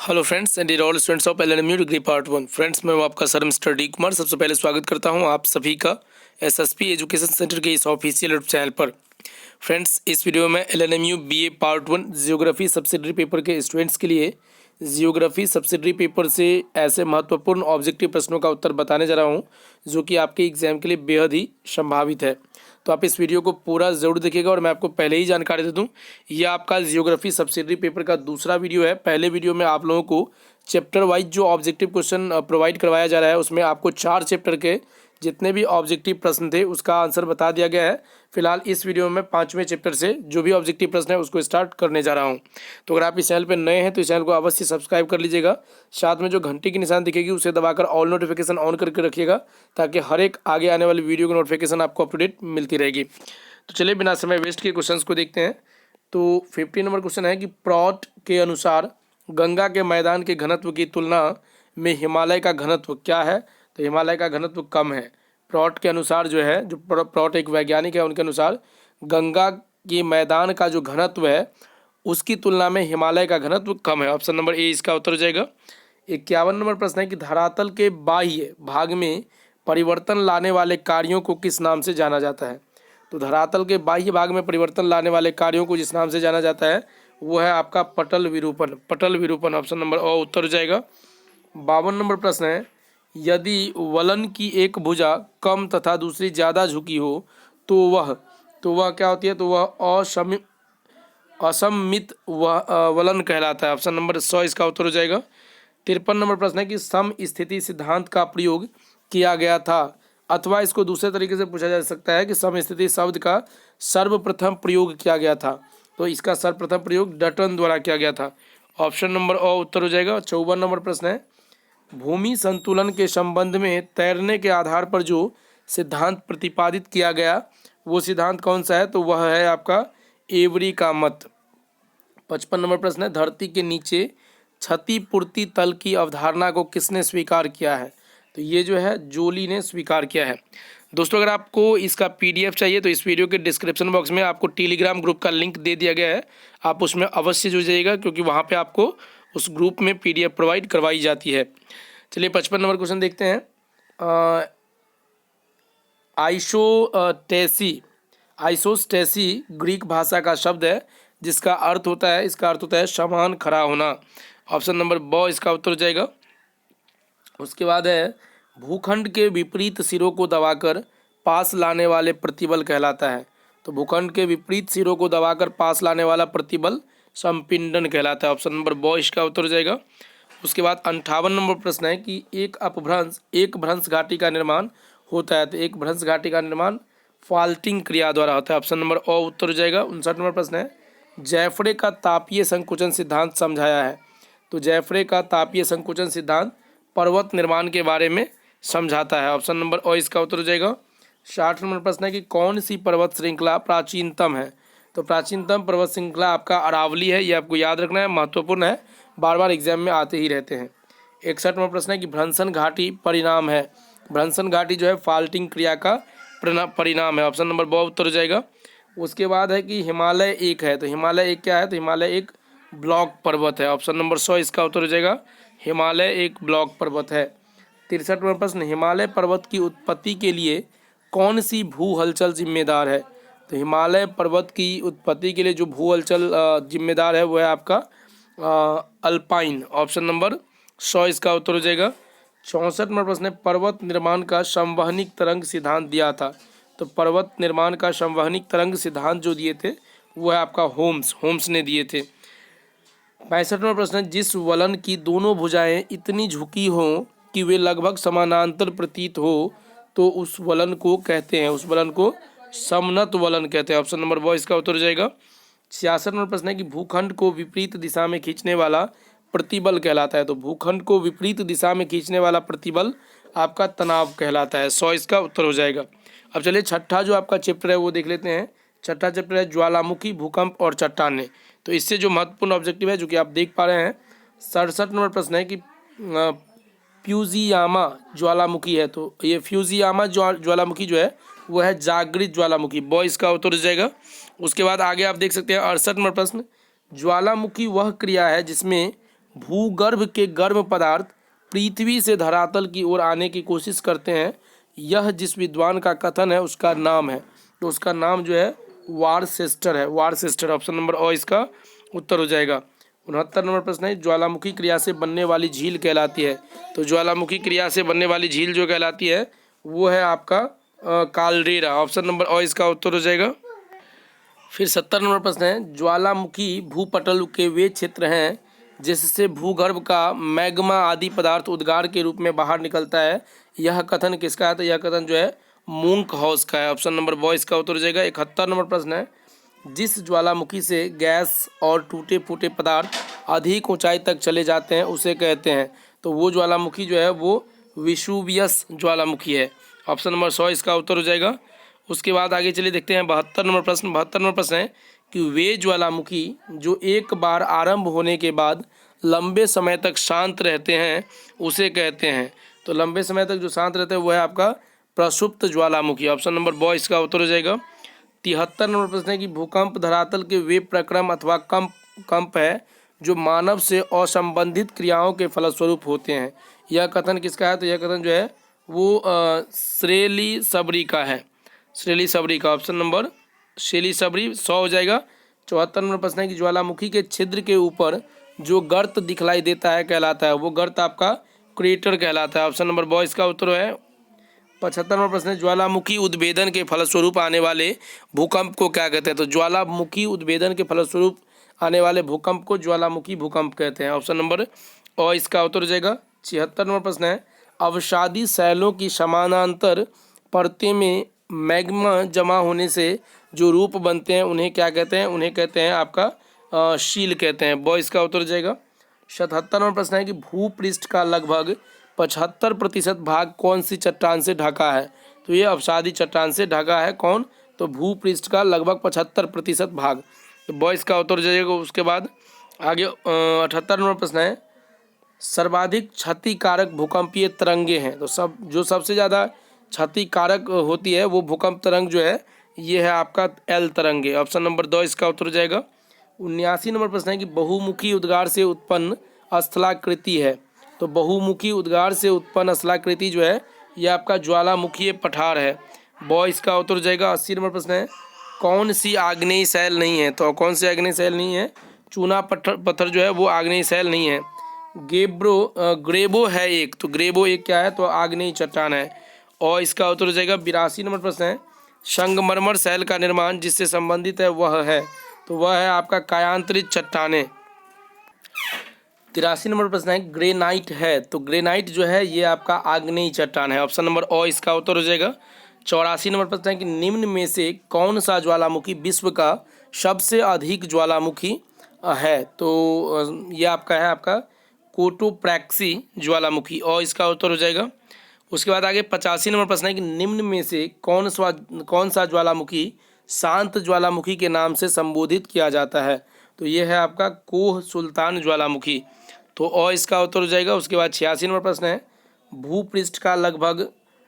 Hello friends and dear all students of LNMU degree part 1। Friends मैं हूं आपका sir mister D Kumar. सबसे पहले स्वागत करता हूं आप सभी का एसएसपी एजुकेशन सेंटर के इस ऑफिशियल यूट्यूब चैनल पर। फ्रेंड्स इस वीडियो में LNMU BA part 1 geography subsidiary paper के स्टूडेंट्स के लिए जियोग्राफी सब्सिडरी पेपर से ऐसे महत्वपूर्ण ऑब्जेक्टिव प्रश्नों का उत्तर बताने जा रहा हूँ जो कि आपके एग्जाम के लिए बेहद ही संभावित है। तो आप इस वीडियो को पूरा ज़रूर देखिएगा। और मैं आपको पहले ही जानकारी दे दूं, यह आपका जियोग्राफी सब्सिडरी पेपर का दूसरा वीडियो है। पहले वीडियो में आप लोगों को चैप्टर वाइज जो ऑब्जेक्टिव क्वेश्चन प्रोवाइड करवाया जा रहा है उसमें आपको 4 चैप्टर के जितने भी ऑब्जेक्टिव प्रश्न थे उसका आंसर बता दिया गया है। फिलहाल इस वीडियो में 5वें चैप्टर से जो भी ऑब्जेक्टिव प्रश्न है उसको स्टार्ट करने जा रहा हूं। तो अगर आप इस चैनल पर नए हैं तो इस चैनल को अवश्य सब्सक्राइब कर लीजिएगा। साथ में जो घंटी की निशान दिखेगी उसे दबाकर ऑल नोटिफिकेशन ऑन करके रखिएगा ताकि हर एक आगे आने वाली वीडियो की नोटिफिकेशन आपको अप टू डेट मिलती रहेगी। तो चलिए बिना समय वेस्ट किए क्वेश्चंस को देखते हैं। तो 50 नंबर क्वेश्चन है कि प्रॉट के अनुसार गंगा के मैदान के घनत्व की तुलना में हिमालय का घनत्व क्या है? तो हिमालय का घनत्व कम है। प्रॉट के अनुसार जो है, जो प्रॉट एक वैज्ञानिक है, उनके अनुसार गंगा के मैदान का जो घनत्व है उसकी तुलना में हिमालय का घनत्व कम है। ऑप्शन नंबर ए इसका उत्तर हो जाएगा। 51 नंबर प्रश्न है कि धरातल के बाह्य भाग में परिवर्तन लाने वाले कार्यों को किस नाम से जाना जाता है? तो धरातल के बाह्य भाग में परिवर्तन लाने वाले कार्यों को जिस नाम से जाना जाता है वो है आपका पटल विरूपण। पटल विरूपण ऑप्शन नंबर ओ उत्तर हो जाएगा। 52 नंबर प्रश्न है, यदि वलन की एक भुजा कम तथा दूसरी ज़्यादा झुकी हो तो वह क्या होती है? तो वह असममित वलन कहलाता है। ऑप्शन नंबर 100 इसका उत्तर हो जाएगा। 53 नंबर प्रश्न है कि सम स्थिति सिद्धांत का प्रयोग किया गया था, अथवा इसको दूसरे तरीके से पूछा जा सकता है कि सम स्थिति शब्द का सर्वप्रथम प्रयोग किया गया था। तो इसका सर्वप्रथम प्रयोग डटन द्वारा किया गया था। ऑप्शन नंबर ओ उत्तर हो जाएगा। 54 नंबर प्रश्न है, भूमि संतुलन के संबंध में तैरने के आधार पर जो सिद्धांत प्रतिपादित किया गया वो सिद्धांत कौन सा है? तो वह है आपका एवरी का मत। 55 नंबर प्रश्न है, धरती के नीचे क्षतिपूर्ति तल की अवधारणा को किसने स्वीकार किया है? तो ये जो है जोली ने स्वीकार किया है। दोस्तों अगर आपको इसका पीडीएफ चाहिए तो इस वीडियो के डिस्क्रिप्शन बॉक्स में आपको टेलीग्राम ग्रुप का लिंक दे दिया गया है, आप उसमें अवश्य जुड़ जाइएगा क्योंकि वहाँ पे आपको उस ग्रुप में पीडीएफ प्रोवाइड करवाई जाती है। चलिए 55 नंबर क्वेश्चन देखते हैं। आइसोस्टेसी ग्रीक भाषा का शब्द है जिसका अर्थ होता है, इसका अर्थ होता है समान खड़ा होना। ऑप्शन नंबर ब इसका उत्तर हो जाएगा। उसके बाद है, भूखंड के विपरीत सिरों को दबाकर पास लाने वाले प्रतिबल कहलाता है। तो भूखंड के विपरीत सिरों को दबाकर पास लाने वाला प्रतिबल संपिंडन कहलाता है। ऑप्शन नंबर ब इसका उत्तर हो जाएगा। उसके बाद 58 नंबर प्रश्न है कि एक भ्रंश घाटी का निर्माण होता है। तो एक भ्रंश घाटी का निर्माण फॉल्टिंग क्रिया द्वारा होता है। ऑप्शन नंबर ओ उत्तर हो जाएगा। 59 नंबर प्रश्न है, जैफरे का तापीय संकुचन सिद्धांत समझाया है। तो जैफरे का तापीय संकुचन सिद्धांत पर्वत निर्माण के बारे में समझाता है। ऑप्शन नंबर ओ इसका उत्तर हो जाएगा। 60 नंबर प्रश्न है कि कौन सी पर्वत श्रृंखला प्राचीनतम है? तो प्राचीनतम पर्वत श्रृंखला आपका अरावली है, ये आपको याद रखना है, महत्वपूर्ण है, बार बार एग्जाम में आते ही रहते हैं। 61 नंबर प्रश्न है कि भ्रंशन घाटी परिणाम है। भ्रंशन घाटी जो है फॉल्टिंग क्रिया का परिणाम है। ऑप्शन नंबर ब उत्तर हो जाएगा। उसके बाद है कि हिमालय एक है। तो हिमालय एक क्या है? तो हिमालय एक ब्लॉक पर्वत है। ऑप्शन नंबर 100 इसका उत्तर हो जाएगा। हिमालय एक ब्लॉक पर्वत है। 63 नंबर प्रश्न, हिमालय पर्वत की उत्पत्ति के लिए कौन सी भू हलचल जिम्मेदार है? तो हिमालय पर्वत की उत्पत्ति के लिए जो भू हलचल जिम्मेदार है वो है आपका अल्पाइन। ऑप्शन नंबर 100 इसका उत्तर हो जाएगा। 64 नंबर प्रश्न है, पर्वत निर्माण का संवहनिक तरंग सिद्धांत दिया था। तो पर्वत निर्माण का संवहनिक तरंग सिद्धांत जो दिए थे वो है आपका होम्स ने दिए थे। 65 नंबर प्रश्न है, जिस वलन की दोनों भुजाएं इतनी झुकी हों कि वे लगभग समानांतर प्रतीत हो तो उस वलन को कहते हैं, उस वलन को समनत वलन कहते हैं। ऑप्शन नंबर 2 इसका उत्तर हो जाएगा। 66 नंबर प्रश्न है कि भूखंड को विपरीत दिशा में खींचने वाला प्रतिबल कहलाता है। तो भूखंड को विपरीत दिशा में खींचने वाला प्रतिबल आपका तनाव कहलाता है। 100 इसका उत्तर हो जाएगा। अब चलिए छठा जो आपका चैप्टर है वो देख लेते हैं। छठा चैप्टर है ज्वालामुखी, भूकंप और चट्टानें। तो इससे जो महत्वपूर्ण ऑब्जेक्टिव है जो कि आप देख पा रहे हैं, 67 नंबर प्रश्न है कि फ्यूजियामा ज्वालामुखी है। तो ये फ्यूजियामा ज्वालामुखी जो है वो है जागृत ज्वालामुखी। बॉयज़ का उत्तर हो जाएगा। उसके बाद आगे आप देख सकते हैं 68 नंबर प्रश्न, ज्वालामुखी वह क्रिया है जिसमें भूगर्भ के गर्म पदार्थ पृथ्वी से धरातल की ओर आने की कोशिश करते हैं, यह जिस विद्वान का कथन है उसका नाम है। तो उसका नाम जो है वारसेस्टर है, वारसेस्टर। ऑप्शन नंबर ओ इसका उत्तर हो जाएगा। 69 नंबर प्रश्न है, ज्वालामुखी क्रिया से बनने वाली झील कहलाती है। तो ज्वालामुखी क्रिया से बनने वाली झील जो कहलाती है वो है आपका कालडेरा। ऑप्शन नंबर ओ इसका उत्तर हो जाएगा। फिर 70 नंबर प्रश्न है, ज्वालामुखी भूपटल के वे क्षेत्र हैं जिससे भूगर्भ का मैग्मा आदि पदार्थ उद्गार के रूप में बाहर निकलता है, यह कथन किसका है? तो यह कथन जो है मूंक हाउस का है। ऑप्शन नंबर बॉय इसका उत्तर हो जाएगा। 71 नंबर प्रश्न है, जिस ज्वालामुखी से गैस और टूटे फूटे पदार्थ अधिक ऊंचाई तक चले जाते हैं उसे कहते हैं। तो वो ज्वालामुखी जो है वो विशुवियस ज्वालामुखी है। ऑप्शन नंबर 100 इसका उत्तर हो जाएगा। उसके बाद आगे चलिए देखते हैं 72 नंबर प्रश्न। 72 नंबर प्रश्न है कि वे ज्वालामुखी जो एक बार आरंभ होने के बाद लंबे समय तक शांत रहते हैं उसे कहते हैं। तो लंबे समय तक जो शांत रहते हैं वो है आपका प्रसुप्त ज्वालामुखी। ऑप्शन नंबर बॉय इसका उत्तर हो जाएगा। 73 नंबर प्रश्न है कि भूकंप धरातल के वे प्रक्रम अथवा कंप है जो मानव से असंबंधित क्रियाओं के फलस्वरूप होते हैं, यह कथन किसका है? तो यह कथन जो है वो श्रेली सबरी का है, श्रेली सबरी का। ऑप्शन नंबर शेली सबरी 100 हो जाएगा। 74 नंबर प्रश्न है कि ज्वालामुखी के छिद्र के ऊपर जो गर्त दिखलाई देता है कहलाता है, वो गर्त आपका क्रेटर कहलाता है। ऑप्शन नंबर बॉय इसका उत्तर है। 75 नंबर प्रश्न है, ज्वालामुखी उद्भेदन के फलस्वरूप आने वाले भूकंप को क्या कहते हैं? तो ज्वालामुखी उद्भेदन के फलस्वरूप आने वाले भूकंप को ज्वालामुखी भूकंप कहते हैं। ऑप्शन नंबर और इसका उत्तर हो जाएगा। 76 नंबर प्रश्न है, अवसादी शैलों की समानांतर परतें में मैग्मा जमा होने से जो रूप बनते हैं उन्हें क्या कहते हैं? उन्हें कहते हैं आपका शील कहते हैं। बॉय इसका उत्तर हो जाएगा। 77 नंबर प्रश्न है कि भूपृष्ठ का लगभग 75% भाग कौन सी चट्टान से ढका है? तो ये अवसादी चट्टान से ढका है। कौन? तो भूपृष्ठ का लगभग 75% भाग। तो बॉय इसका उत्तर हो जाएगा। उसके बाद आगे 78 नंबर प्रश्न है, सर्वाधिक क्षतिकारक भूकंपीय तरंगे हैं। तो सबसे ज़्यादा क्षतिकारक होती है वो भूकंप तरंग जो है ये है आपका एल तरंगे। ऑप्शन नंबर 2 इसका उत्तर हो जाएगा। 79 नंबर प्रश्न है कि बहुमुखी उद्गार से उत्पन्न स्थलाकृति है। तो बहुमुखी उद्गार से उत्पन्न स्थलाकृति जो है ये आपका ज्वालामुखीय पठार है। बॉय इसका उत्तर हो जाएगा। 80 नंबर प्रश्न है, कौन सी आग्नेय शैल नहीं है? तो कौन सी आग्नेय शैल नहीं है? चूना पत्थर जो है वो आग्नेय शैल नहीं है। ग्रेबो है एक। तो ग्रेबो एक क्या है? तो आग्नेय चट्टान है। और इसका उत्तर हो जाएगा। 82 नंबर प्रश्न है, संगमरमर शैल का निर्माण जिससे संबंधित है वह है। तो वह है आपका कायांतरित चट्टानें। 83 नंबर प्रश्न है, ग्रेनाइट है। तो ग्रेनाइट जो है ये आपका आग्नेय चट्टान है। ऑप्शन नंबर ओ इसका उत्तर हो जाएगा। 84 नंबर प्रश्न है कि निम्न में से कौन सा ज्वालामुखी विश्व का सबसे अधिक ज्वालामुखी है? तो ये आपका है आपका कोटोप्रैक्सी ज्वालामुखी। और इसका उत्तर हो जाएगा। उसके बाद आगे 85 नंबर प्रश्न है कि निम्न में से कौन सा ज्वालामुखी शांत ज्वालामुखी के नाम से संबोधित किया जाता है? तो ये है आपका कोह सुल्तान ज्वालामुखी। तो और इसका उत्तर हो जाएगा। उसके बाद 86 नंबर प्रश्न है, भूपृष्ठ का लगभग ...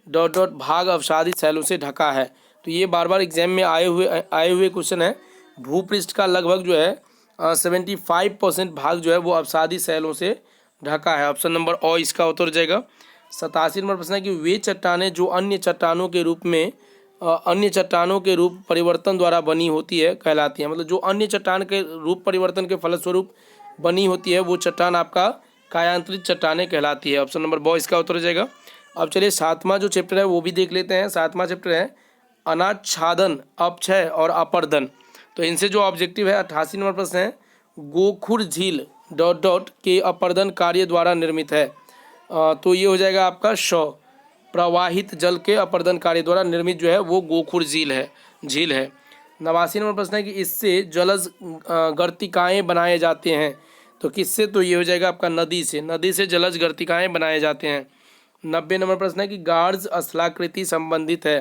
भाग अवसादी शैलों से ढका है। तो ये बार बार एग्जाम में आए हुए क्वेश्चन है। भूपृष्ठ का लगभग जो है 75% भाग जो है वो अवसादी शैलों से ढका है। ऑप्शन नंबर ओ इसका उत्तर हो जाएगा। 87 नंबर प्रश्न है कि वे चट्टानें जो अन्य चट्टानों के रूप परिवर्तन द्वारा बनी होती है कहलाती है। मतलब जो अन्य चट्टान के रूप परिवर्तन के फलस्वरूप बनी होती है वो चट्टान आपका कायांतरित चट्टानें कहलाती है। ऑप्शन नंबर बॉ इसका उत्तर हो जाएगा। अब चलिए 7वां जो चैप्टर है वो भी देख लेते हैं। 7वां चैप्टर है अनाच्छादन, अपक्षय और अपर्दन। तो इनसे जो ऑब्जेक्टिव है 88 नंबर प्रश्न है, गोखुर झील ... के अपर्दन कार्य द्वारा निर्मित है। तो ये हो जाएगा आपका प्रवाहित जल के अपर्दन कार्य द्वारा निर्मित जो है वो गोखुर झील है। 89 नंबर प्रश्न है कि इससे जलज गर्तिकाएँ बनाए जाते हैं। तो किससे? तो ये हो जाएगा आपका नदी से जलज गर्तिकाएँ बनाए जाते हैं। 90 नंबर प्रश्न है कि गार्ज स्थलाकृति संबंधित है।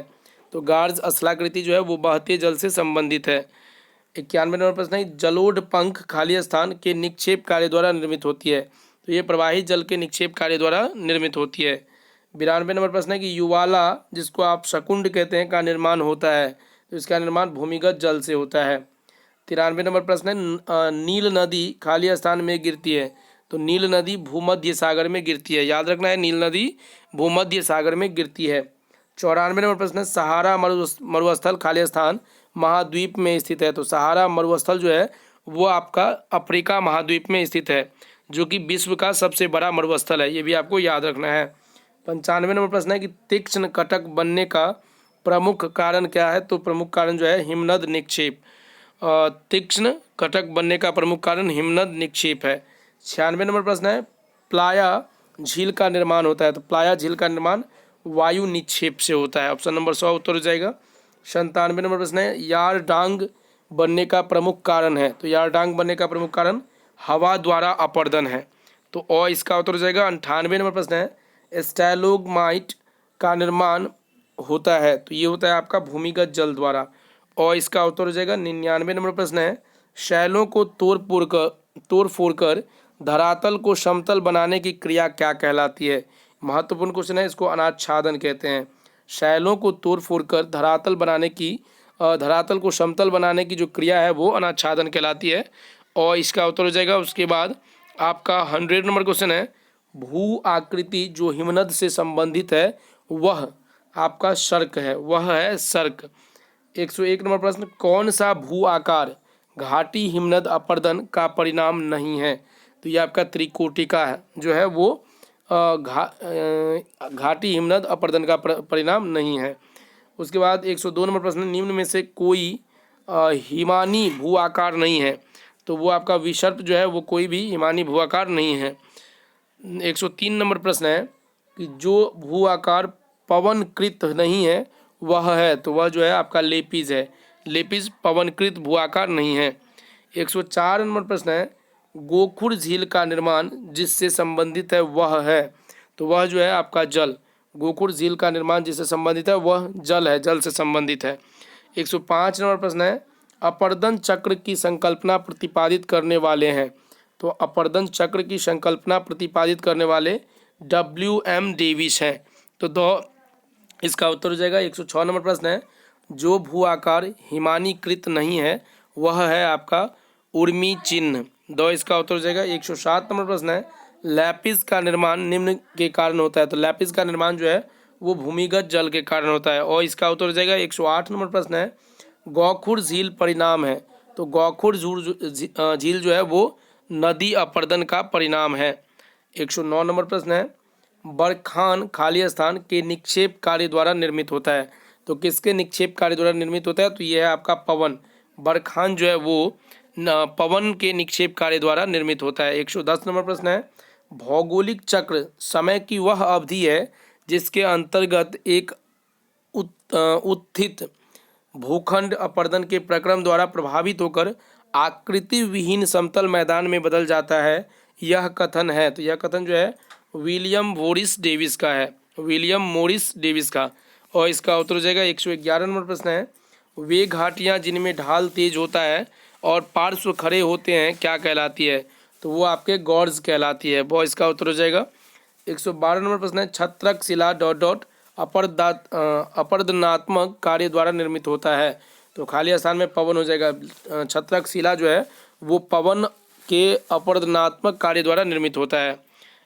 तो गार्ज स्थलाकृति जो है वो बहते जल से संबंधित है। 91 नंबर प्रश्न है, जलोढ़ पंख खाली स्थान के निक्षेप कार्य द्वारा निर्मित होती है। तो ये प्रवाहित जल के निक्षेप कार्य द्वारा निर्मित होती है। 92 नंबर प्रश्न है कि युवाला, जिसको आप शकुंड कहते हैं, का निर्माण होता है। तो इसका निर्माण भूमिगत जल से होता है। 93 नंबर प्रश्न है, नील नदी खाली स्थान में गिरती है। तो नील नदी भूमध्य सागर में गिरती है, याद रखना है, नील नदी भूमध्य सागर में गिरती है। 94 नंबर प्रश्न है, सहारा मरुस्थल खाली स्थान महाद्वीप में स्थित है। तो सहारा मरुस्थल जो है वो आपका अफ्रीका महाद्वीप में स्थित है, जो कि विश्व का सबसे बड़ा मरुस्थल है, ये भी आपको याद रखना है। 95 नंबर प्रश्न है कि तीक्ष्ण कटक बनने का प्रमुख कारण क्या है। तो प्रमुख कारण जो है हिमनद निक्षेप। तीक्ष्ण कटक बनने का प्रमुख कारण हिमनद निक्षेप है। 96 नंबर प्रश्न है, प्लाया झील का निर्माण होता है। तो प्लाया झील का निर्माण वायु निक्षेप से होता है। ऑप्शन नंबर 100 उत्तर हो जाएगा। 97 नंबर प्रश्न है, यारडांग बनने का प्रमुख कारण है। तो यारडांग बनने का प्रमुख कारण हवा द्वारा अपर्दन है। तो इसका उत्तर हो जाएगा। 98 नंबर प्रश्न है, स्टैलोगमाइट का निर्माण होता है। तो ये होता है आपका भूमिगत जल द्वारा, और इसका उत्तर हो जाएगा। 99 नंबर प्रश्न है, शैलों को तोड़ फोड़ कर धरातल को समतल बनाने की क्रिया क्या कहलाती है। महत्वपूर्ण क्वेश्चन है, इसको अनाच्छादन कहते हैं। शैलों को तोड़ फोड़ कर धरातल को समतल बनाने की जो क्रिया है वो अनाच्छादन कहलाती है, और इसका उत्तर हो जाएगा। उसके बाद आपका 100 नंबर क्वेश्चन है, भू आकृति जो हिमनद से संबंधित है वह आपका सर्क है, वह है सर्क। 101 नंबर प्रश्न, कौन सा भू आकार घाटी हिमनद अपर्दन का परिणाम नहीं है। तो ये आपका त्रिकोटिका है जो है वो घाटी हिमनद अपर्दन का परिणाम नहीं है। उसके बाद 102 नंबर प्रश्न, निम्न में से कोई हिमानी भू आकार नहीं है। तो वो आपका विसर्प जो है वो कोई भी हिमानी भू आकार नहीं है। 103 नंबर प्रश्न है कि जो भू आकार पवनकृत नहीं है वह है। तो वह जो है आपका लेपिज है, लेपिज पवनकृत भू आकार नहीं है। 104 नंबर प्रश्न है, गोखुर झील का निर्माण जिससे संबंधित है वह है। तो वह जो है आपका जल, गोखुर झील का निर्माण जिससे संबंधित है वह जल है, जल से संबंधित है। 105 नंबर प्रश्न है, अपर्दन चक्र की संकल्पना प्रतिपादित करने वाले हैं। तो अपर्दन चक्र की संकल्पना प्रतिपादित करने वाले WM डेविस हैं। तो इसका उत्तर हो जाएगा। 106 नंबर प्रश्न है, जो भू आकार हिमानीकृत नहीं है वह है आपका उर्मी चिन्ह। इसका उत्तर हो जाएगा। 107 नंबर प्रश्न है, लैपिस का निर्माण निम्न के कारण होता है। तो लैपिस का निर्माण जो है वो भूमिगत जल के कारण होता है, और इसका उत्तर हो जाएगा। 108 नंबर प्रश्न है, गोखुर झील परिणाम है। तो गोखुर झील जो है वो नदी अपर्दन का परिणाम है। 109 नंबर प्रश्न है, बरखान खाली स्थान के निक्षेप कार्य द्वारा निर्मित होता है। तो किसके निक्षेप कार्य द्वारा निर्मित होता है। तो ये है आपका पवन, बरखान जो है वो पवन के निक्षेप कार्य द्वारा निर्मित होता है। 110 नंबर प्रश्न है, भौगोलिक चक्र समय की वह अवधि है जिसके अंतर्गत एक उत्थित भूखंड अपर्दन के प्रक्रम द्वारा प्रभावित होकर आकृति विहीन समतल मैदान में बदल जाता है, यह कथन है। तो यह कथन जो है विलियम मोरिस डेविस का है, विलियम मोरिस डेविस का, और इसका उत्तर हो जाएगा। 111 नंबर प्रश्न है, वे घाटियाँ जिनमें ढाल तेज होता है और पार्श्व खड़े होते हैं क्या कहलाती है। तो वो आपके गॉर्ज कहलाती है, वो इसका उत्तर हो जाएगा। 112 नंबर प्रश्न है, छत्रक शिला ... अपर्दनात्मक कार्य द्वारा निर्मित होता है। तो खाली स्थान में पवन हो जाएगा। छत्रक शिला जो है वो पवन के अपर्दनात्मक कार्य द्वारा निर्मित होता है।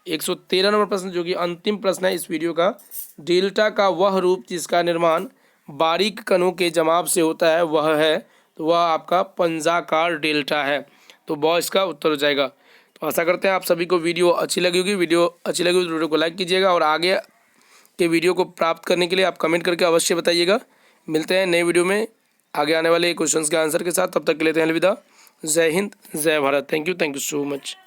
113 नंबर प्रश्न जो कि अंतिम प्रश्न है इस वीडियो का, डेल्टा का वह रूप जिसका निर्माण बारीक कणों के जमाव से होता है वह है। तो वह आपका पंजाकार डेल्टा है। तो वह इसका उत्तर हो जाएगा। तो आशा करते हैं आप सभी को वीडियो अच्छी लगी होगी। वीडियो अच्छी लगी तो वीडियो को लाइक कीजिएगा, और आगे के वीडियो को प्राप्त करने के लिए आप कमेंट करके अवश्य बताइएगा। मिलते हैं नए वीडियो में आगे आने वाले क्वेश्चंस के आंसर के साथ। तब तक के लिए अलविदा। जय हिंद, जय Bharat. Thank you so much.